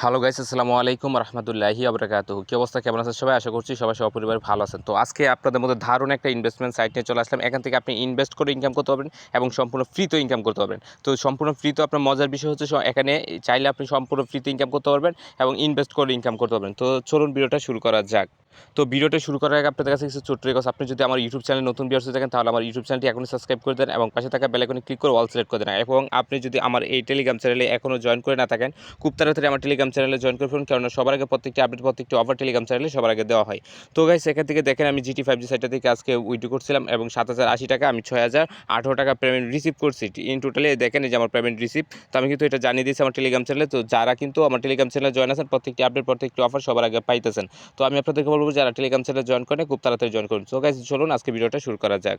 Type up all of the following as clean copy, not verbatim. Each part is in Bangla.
হ্যালো গাইস, আসসালামু আলাইকুম রহমতুল্লাহি আবরাকাতুহু। কি অবস্থা, কেমন আছেন সবাই? আশা করছি সবাই সপরিবার ভালো আছেন। তো আজকে আপনাদের মধ্যে দারুণ একটা ইনভেস্টমেন্ট সাইট নিয়ে চলে আসলাম। এখান থেকে আপনি ইনভেস্ট করে ইনকাম করতে পারবেন এবং সম্পূর্ণ ফ্রিতেও ইনকাম করতে পারবেন। তো সম্পূর্ণ ফ্রিতে আপনার মজার বিষয় হচ্ছে এখানে চাইলে আপনি সম্পূর্ণ ফ্রিতে ইনকাম করতে পারবেন এবং ইনভেস্ট করে ইনকাম করতে পারবেন। তো চলুন ভিডিওটা শুরু করা যাক। তো ভিডিওটা শুরু করার আগে আপনাদের কাছে কিছু ছোট্ট রিকোয়েস্ট, আপনি যদি আমার ইউটিউব চ্যানেলে নতুন ভিউয়ার্স হয়ে থাকেন তাহলে আমার ইউটিউব চ্যানেলটি এখনই সাবস্ক্রাইব করে দেন এবং পাশে থাকা বেল আইকনে ক্লিক করে অল সিলেক্ট করে দেন। এবং আপনি যদি আমার এই টেলিগ্রাম চ্যানেলে এখনও জয়েন করে না থাকেন, খুব তাড়াতাড়ি আমার টেলিগ্রাম চ্যানেলে জয়েন করে ফেলুন, কারণ সবার আগে প্রত্যেকটি আপডেট, প্রত্যেকটি অফার টেলিগ্রাম চ্যানেলে সবার আগে দেওয়া হয়। তো গাইস, এখান থেকে দেখেন আমি GT5G সাইটটা থেকে আজকে উইথড্র করছিলাম এবং 7,080 টাকা, আমি 6,018 টাকা পেমেন্ট রিসিভ করছি। ইন টোটালি দেখেন এই যে আমার পেমেন্ট রিসিভ। তো আমি কিন্তু এটা জানিয়ে দিয়েছি আমার টেলিগ্রাম চ্যানেলে। তো যারা কিন্তু আমার টেলিগ্রাম চ্যানেলে জয়েন আছেন, প্রত্যেকটি আপডেট, প্রত্যেকটি অফার সবার আগে পাইতেছেন। তো আমি আপনাদেরকে বলবো যারা টেলিগ্রাম চ্যানেলে জয়েন করেন খুব তাড়াতাড়ি জয়েন করুন। তো গাইস চলুন আজকে ভিডিওটা শুরু করা যাক।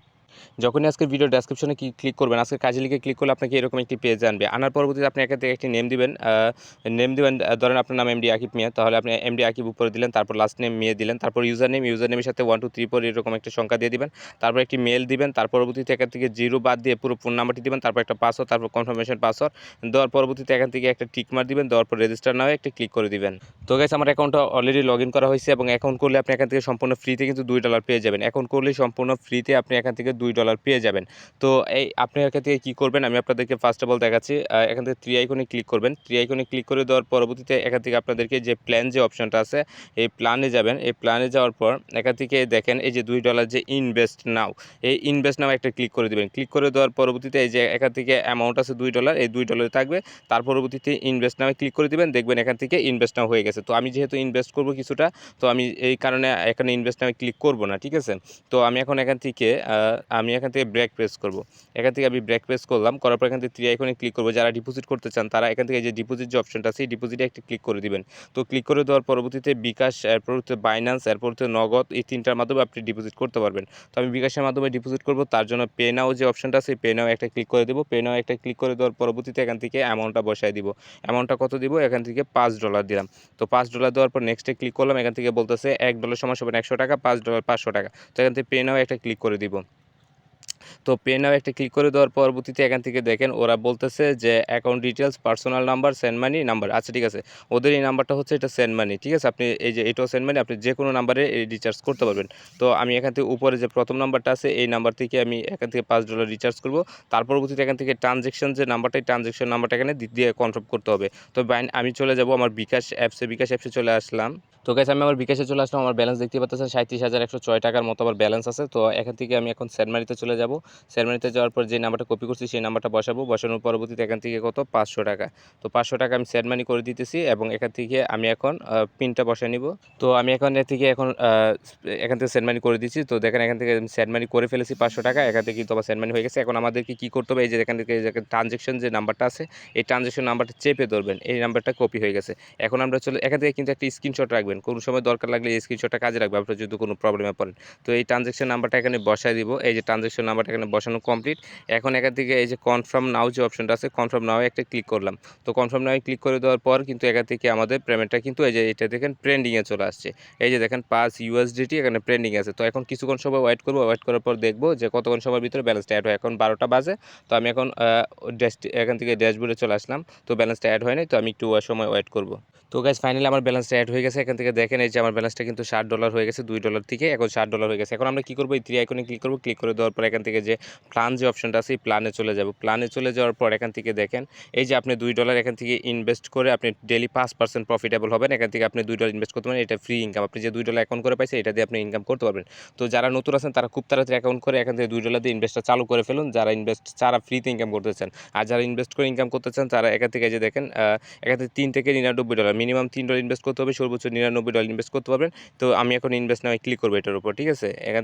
যখনই আজকের ভিডিও ডেসক্রিপশনে ক্লিক করবেন, আজকে কাজে লিখে ক্লিক করলে আপনাকে এরকম একটি পেজ আনবে। আনার পরবর্তীতে আপনি এখান থেকে একটি নেম দিবেন। ধরেন আপনার নাম এমডি আকিব মিয়া, তাহলে আপনি এমডি আকিব উপরে দিলেন, তারপর লাস্ট নেম মিয়া দিলেন, তারপর ইউজার নেমের সাথে 1 2 3 4 এরকম একটা সংখ্যা দিয়ে দিবেন, তারপর একটি মেল দিবেন, তার পরবর্তীতে এখান থেকে জিরো বাদ দিয়ে পুরো ফোন নাম্বারটি দিবেন, তারপর একটা পাসওয়ার্ড, তারপর কনফার্মেশন পাসওয়ার্ড দেওয়ার পরবর্তীতে এখান থেকে একটা টিক মার দিবেন, দেওয়ার পর রেজিস্টার নাও একটা ক্লিক করে দিবেন। তো গাইস, আমার অ্যাকাউন্টটা অলরেডি লগ ইন করা হয়েছে এবং অ্যাকাউন্ট করলে আপনি এখান থেকে সম্পূর্ণ ফ্রিতে কিন্তু $2 পেয়ে যাবেন। অ্যাকাউন্ট করলে সম্পূর্ণ ফ্রিতে আপনি এখান থেকে $2 পেয়ে যাবেন। তো এই আপনি এখান থেকে কী করবেন আমি আপনাদেরকে ফার্স্ট অফ অল দেখাচ্ছি। এখান থেকে থ্রি আইকনে ক্লিক করবেন। থ্রি আইকনে ক্লিক করে দেওয়ার পরবর্তীতে এখান থেকে আপনাদেরকে যে প্ল্যান যে অপশনটা আছে, এই প্ল্যানে যাবেন। এই প্ল্যানে যাওয়ার পর এখান থেকে দেখেন এই যে $2 যে ইনভেস্ট নাও, এই ইনভেস্ট নাও একটা ক্লিক করে দেবেন। ক্লিক করে দেওয়ার পরবর্তীতে এই যে এখান থেকে অ্যামাউন্ট আছে $2, এই $2 থাকবে। তার পরবর্তীতে ইনভেস্ট নামে ক্লিক করে দেবেন, দেখবেন এখান থেকে ইনভেস্ট নাও হয়ে গেছে। তো আমি যেহেতু ইনভেস্ট করব কিছুটা, তো আমি এই কারণে এখানে ইনভেস্ট নামে ক্লিক করব না, ঠিক আছে। তো আমি এখন এখান থেকে ব্রেক প্রেস করব। এখান থেকে আমি ব্রেক প্রেস করলাম, করার পর এখান থেকে থ্রি আইকনে ক্লিক করব। যারা ডিপোজিট করতে চান তারা এখান থেকে এই যে ডিপোজিট যে অপশনটা আছে, এই ডিপোজিটে একটা ক্লিক করে দিবেন। তো ক্লিক করে দেওয়ার পরবর্তীতে বিকাশ, এরপর হচ্ছে বাইন্যান্স, এরপর হচ্ছে নগদ, এই তিনটার মাধ্যমে আপনি ডিপোজিট করতে পারবেন। তো আমি বিকাশের মাধ্যমে ডিপোজিট করব, তার জন্য পে নাও যে অপশনটা আছে, পে নাও একটা ক্লিক করে দেবো। পে নাও একটা ক্লিক করে দেওয়ার পরবর্তীতে এখান থেকে অ্যামাউন্টটা বসায় দিব। অ্যামাউন্টটা কত দিব? এখান থেকে $5 দিলাম। তো $5 দেওয়ার পর নেক্সটে ক্লিক করলাম। এখান থেকে বলতেছে $1 সমান 100 টাকা, $5 500 টাকা। তো এখান থেকে পে নাও একটা ক্লিক করে দিব। তো পে নাও একটা ক্লিক করে দেওয়ার পরবর্তীতে এখান থেকে দেখেন ওরা বলতেছে যে account details, personal number, send money number. আচ্ছা ঠিক আছে, ওদের এই নাম্বারটা হচ্ছে এটা সেন্ড মানি, ঠিক আছে। আপনি এই যে এটাও সেন্ড মানি, আপনি যে কোনো নাম্বারে এই রিচার্জ করতে পারবেন। তো আমি এখান থেকে উপরে যে প্রথম নাম্বারটা আছে এই নাম্বার থেকে আমি এখান থেকে $5 রিচার্জ করব। তার পরবর্তীতে এখান থেকে ট্রানজ্যাকশন যে নাম্বারটা, ট্রানজ্যাকশন নাম্বারটা এখানে দিয়ে কনফার্ম করতে হবে। তো আমি চলে যাব আমার বিকাশ অ্যাপসে চলে আসলাম। তো গাইস, আমি আমার বিকাশে চলে আসলাম। আমার ব্যালেন্স দেখতে পাচ্ছেন 37,106 টাকার মতো আমার ব্যালেন্স আছে। তো এখান থেকে আমি এখন সেন্ড মানিতে চলে যাব। সেরেমনিতে যাওয়ার পর যে নাম্বারটা কপি করছি সেই নাম্বারটা বসাবো। বসানোর পরবর্তীতে এখান থেকে কত? 500 টাকা। তো 500 টাকা আমি সেন্ড মানি করে দিতেছি এবং এখান থেকে আমি এখন পিনটা বসায় নিব। তো আমি এখন এখান থেকে সেন্ড মানি করে দিচ্ছি। তো দেখেন এখান থেকে আমি সেন্ড মানি করে ফেলেছি 500 টাকা। এখান থেকে কিন্তু আমার সেন্ড মানি হয়ে গেছে। এখন আমাদেরকে কী করতে হবে? এই যে এখান থেকে ট্রানজ্যাকশন যে নাম্বারটা আছে, এই ট্রানজ্যাকশন নাম্বারটা চেপে ধরবেন। এই নাম্বারটা কপি হয়ে গেছে। এখন আমরা এখান থেকে কিন্তু একটা স্ক্রিনশট রাখবেন। কোনো সময় দরকার লাগলে এই স্ক্রিনশটটা কাজে রাখবেন আপনার যদি কোনো প্রবলেমে পড়েন। তো এই ট্রানজ্যাকশন নাম্বারটা এখানে বসায় দিব। এই যে ট্রানজ্যাকশন নাম্বারটা এখানে বসানো কমপ্লিট। এখন এখান থেকে এই যে কনফার্ম নাও যে অপশনটা আছে, কনফার্ম নাও একটা ক্লিক করলাম। তো কনফার্ম নাও ক্লিক করে দেওয়ার পর কিন্তু এখান থেকে আমাদের পেমেন্টটা কিন্তু এই যে এটা দেখেন ট্রেন্ডিংয়ে চলে আসছে। এই যে দেখেন $5 এখানে ট্রেন্ডিং আছে। তো এখন কিছুক্ষণ সময় ওয়েট করবো। ওয়েট করার পর দেখবো যে কতক্ষণ সময়ের ভিতরে ব্যালেন্সটা অ্যাড হয়। এখন 12টা বাজে। তো আমি এখন এখান থেকে ড্যাশবোর্ডে চলে আসলাম। তো ব্যালেন্সটা অ্যাড হয় নাই। তো আমি একটু সময় ওয়েট করবো। তো গাইস, ফাইনালি আমার ব্যালেন্সটা অ্যাড হয়ে গেছে। এখান থেকে দেখেন এই যে আমার ব্যালেন্সটা কিন্তু $60 হয়ে গেছে। $2 থেকে এখন $60 হয়ে গেছে। এখন আমরা কী করবো? এই থ্রি আইকনে ক্লিক করবো। ক্লিক করে দেওয়ার পর এখান থেকে যে প্ল্যান যে অপশনটা আছে, এই প্ল্যানে চলে যাব। প্ল্যানে চলে যাওয়ার পর এখান থেকে দেখেন এই যে আপনি $2 এখান থেকে ইনভেস্ট করে আপনি ডেইলি 5% প্রফিটেবল হবেন। এখান থেকে আপনি $2 ইনভেস্ট করতে পারেন। এটা ফ্রি ইনকাম। আপনি যে $2 অ্যাকাউন্ট করে পাইছেন এটা দিয়ে আপনি ইনকাম করতে পারবেন। তো যারা নতুন আছেন তারা খুব তাড়াতাড়ি অ্যাকাউন্ট করে এখান থেকে $2 দিয়ে ইনভেস্টটা চালু করে ফেলুন। যারা ফ্রিতে ইনকাম করতে চান, আর যারা ইনভেস্ট করে ইনকাম করতে চান তারা এখান থেকে যে দেখেন এখান থেকে 3 থেকে $99 মিনিমাম $3 ইনভেস্ট করতে হবে, সর্বোচ্চ $99 ইনভেস্ট করতে পারবেন। তো আমি এখন ইনভেস্ট নাও ক্লিক করবো এটার উপর, ঠিক আছে। এখান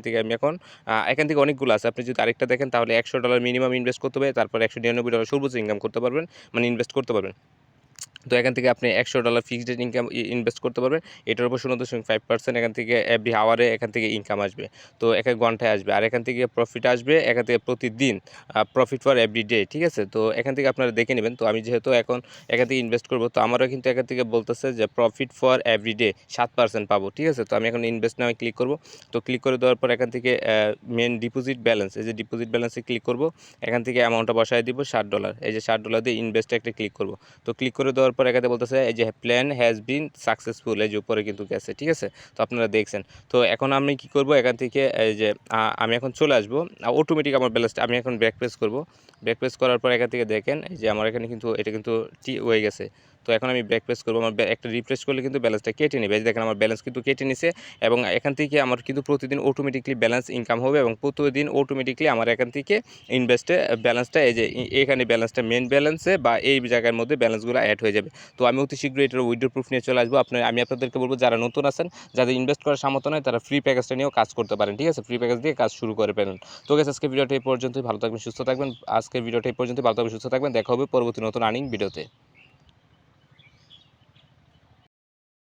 থেকে অনেকগুলো আছে। আপনি যদি আরেকটা দেখেন তাহলে $100 মিনিমাম ইনভেস্ট করতে হবে, তারপর $199 সর্বোচ্চ ইনকাম করতে পারবেন, মানে ইনভেস্ট করতে পারবেন। তো এখান থেকে আপনি $100 ফিক্সড ইনকাম ইনভেস্ট করতে পারবেন। এটার উপর 0.5% এখান থেকে এভরি আওয়ারে এখান থেকে ইনকাম আসবে। তো এক এক ঘন্টায় আসবে। আর এখান থেকে প্রফিট আসবে এখান থেকে প্রতিদিন, প্রফিট ফর এভরি ডে, ঠিক আছে। তো এখান থেকে আপনারা দেখে নেবেন। তো আমি যেহেতু এখন এখান থেকে ইনভেস্ট করব, তো আমারও কিন্তু এখান থেকে বলতেছে যে প্রফিট ফর এভরি ডে 7% পাবো, ঠিক আছে। তো আমি এখন ইনভেস্ট নামে ক্লিক করব। তো ক্লিক করে দেওয়ার পর এখান থেকে মেন ডিপোজিট ব্যালেন্স, এই যে ডিপোজিট ব্যালেন্সে ক্লিক করব। এখান থেকে অ্যামাউন্টটা বসায় দিব $60। এই যে $60 দিয়ে ইনভেস্টে একটা ক্লিক করব। তো ক্লিক করে দেওয়ার করার পর এখানে বলতেছে এই যে প্ল্যান হ্যাজ বিন সাকসেসফুল, এই যে উপরে কিন্তু গেছে, ঠিক আছে। তো আপনারা দেখছেন। তো এখন আমি কি করব, এখান থেকে এই যে আমি এখন চলে আসবো অটোমেটিক আমার ব্যালেন্সটা, আমি এখন ব্যাক প্রেস করব। ব্যাক প্রেস করার পর এখান থেকে দেখেন এই যে আমার এখানে কিন্তু এটা কিন্তু হয়ে গেছে। তো এখন আমি ব্যাক প্রেস করবো, আমার একটা রিফ্রেশ করলে কিন্তু ব্যালেন্সটা কেটে নেবে। এই যে দেখেন আমার ব্যালেন্স কিন্তু কেটে নিছে, এবং এখান থেকে আমার কিন্তু প্রতিদিন অটোমেটিকলি ব্যালেন্স ইনকাম হবে, এবং প্রতিদিন অটোমেটিকলি আমার এখান থেকে ইনভেস্টে ব্যালেন্সটা এই যে এখানে ব্যালেন্সটা মেন ব্যালেন্সে বা এই জায়গার মধ্যে ব্যালেন্সগুলো অ্যাড হয়ে যাবে। তো আমি অতি শীঘ্রই এটার উইথড্র প্রুফ নিয়ে চলে আসবো। আমি আপনাদেরকে বলবো যারা নতুন আছেন, যাদের ইনভেস্ট করার সামর্থ্য নয়, তারা ফ্রি প্যাকেজটা নিয়েও কাজ করতে পারেন, ঠিক আছে। ফ্রি প্যাকেজ দিয়ে কাজ শুরু করে ফেলুন। তো গাইস আজকে ভিডিওটা এই পর্যন্তই, ভালো থাকবেন সুস্থ থাকবেন। আজকের ভিডিওটা এই পর্যন্তই, ভালো থাকবেন সুস্থ থাকবেন। দেখা হবে পরবর্তী নতুন আর্নিং ভিডিওতে।